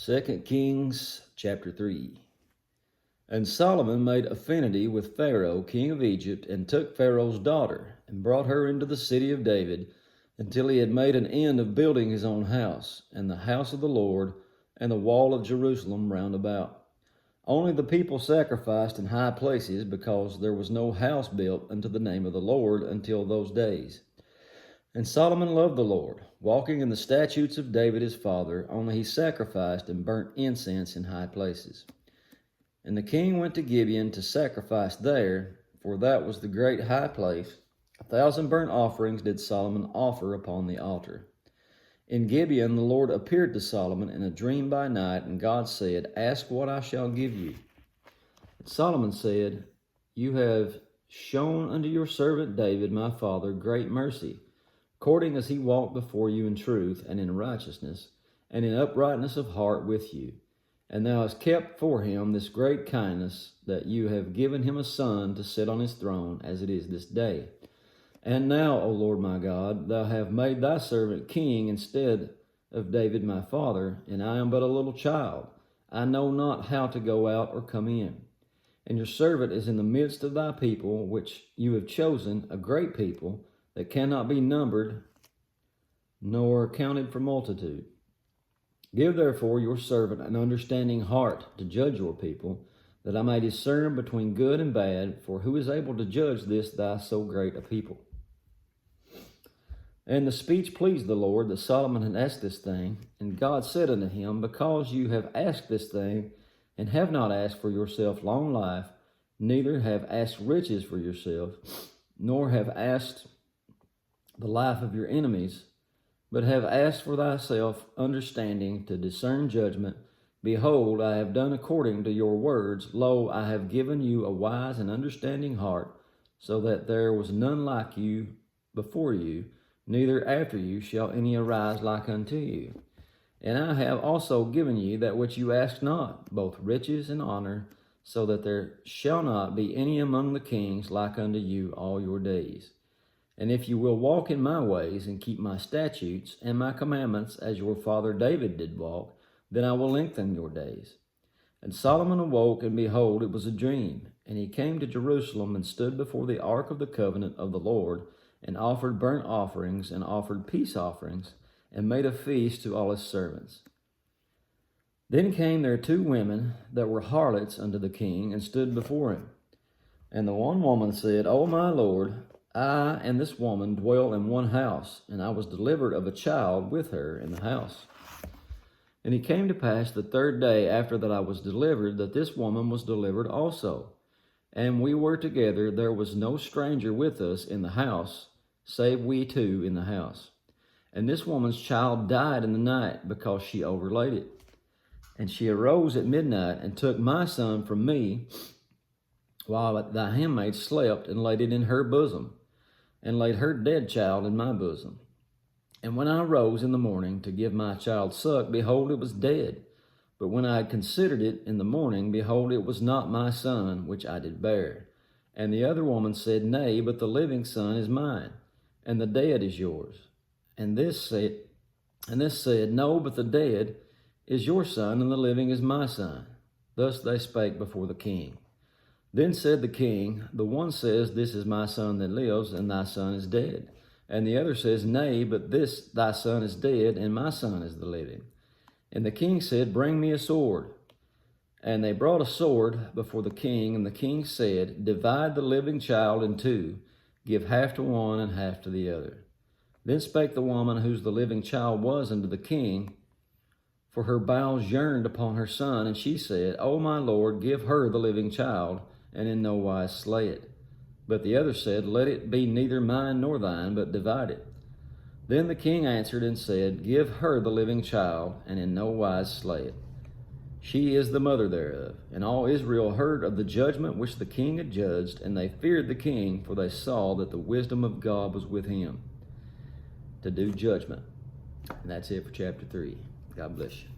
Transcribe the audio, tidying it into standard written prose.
2 Kings chapter 3. And Solomon made affinity with Pharaoh, king of Egypt, and took Pharaoh's daughter, and brought her into the city of David, until he had made an end of building his own house, and the house of the Lord, and the wall of Jerusalem round about. Only the people sacrificed in high places, because there was no house built unto the name of the Lord until those days. And Solomon loved the Lord, walking in the statutes of David his father, only he sacrificed and burnt incense in high places. And the king went to Gibeon to sacrifice there, for that was the great high place. 1,000 burnt offerings did Solomon offer upon the altar. In Gibeon the Lord appeared to Solomon in a dream by night, and God said, Ask what I shall give you. And Solomon said, You have shown unto your servant David my father great mercy, according as he walked before you in truth and in righteousness, and in uprightness of heart with you. And thou hast kept for him this great kindness, that you have given him a son to sit on his throne, as it is this day. And now, O Lord my God, thou hast made thy servant king instead of David my father, and I am but a little child. I know not how to go out or come in. And your servant is in the midst of thy people, which you have chosen, a great people, that cannot be numbered nor counted for multitude. Give therefore your servant an understanding heart to judge your people, that I may discern between good and bad, for who is able to judge this thy so great a people? And the speech pleased the Lord that Solomon had asked this thing, and God said unto him, Because you have asked this thing, and have not asked for yourself long life, neither have asked riches for yourself, nor have asked the life of your enemies, but have asked for thyself understanding to discern judgment. Behold, I have done according to your words. Lo, I have given you a wise and understanding heart, so that there was none like you before you, neither after you shall any arise like unto you. And I have also given you that which you asked not, both riches and honor, so that there shall not be any among the kings like unto you all your days. And if you will walk in my ways and keep my statutes and my commandments as your father David did walk, then I will lengthen your days. And Solomon awoke, and behold, it was a dream. And he came to Jerusalem and stood before the ark of the covenant of the Lord, and offered burnt offerings and offered peace offerings, and made a feast to all his servants. Then came there 2 women that were harlots unto the king, and stood before him. And the one woman said, O my Lord, I and this woman dwell in one house, and I was delivered of a child with her in the house. And it came to pass the 3rd day after that I was delivered, that this woman was delivered also. And we were together, there was no stranger with us in the house, save we 2 in the house. And this woman's child died in the night, because she overlaid it. And she arose at midnight, and took my son from me, while thy handmaid slept, and laid it in her bosom, and laid her dead child in my bosom. And when I arose in the morning to give my child suck, behold, it was dead. But when I had considered it in the morning, behold, it was not my son which I did bear. And the other woman said, Nay, but the living son is mine, and the dead is yours. And this said, No, but the dead is your son, and the living is my son. Thus they spake before the king. Then said the king, The one says, This is my son that lives, and thy son is dead. And the other says, Nay, but this thy son is dead, and my son is the living. And the king said, Bring me a sword. And they brought a sword before the king, and the king said, Divide the living child in 2, give half to one and half to the other. Then spake the woman whose the living child was unto the king, for her bowels yearned upon her son, and she said, O my lord, give her the living child, and in no wise slay it. But the other said, Let it be neither mine nor thine, but divide it. Then the king answered and said, Give her the living child, and in no wise slay it. She is the mother thereof. And all Israel heard of the judgment which the king had judged, and they feared the king, for they saw that the wisdom of God was with him to do judgment. And that's it for chapter 3. God bless you.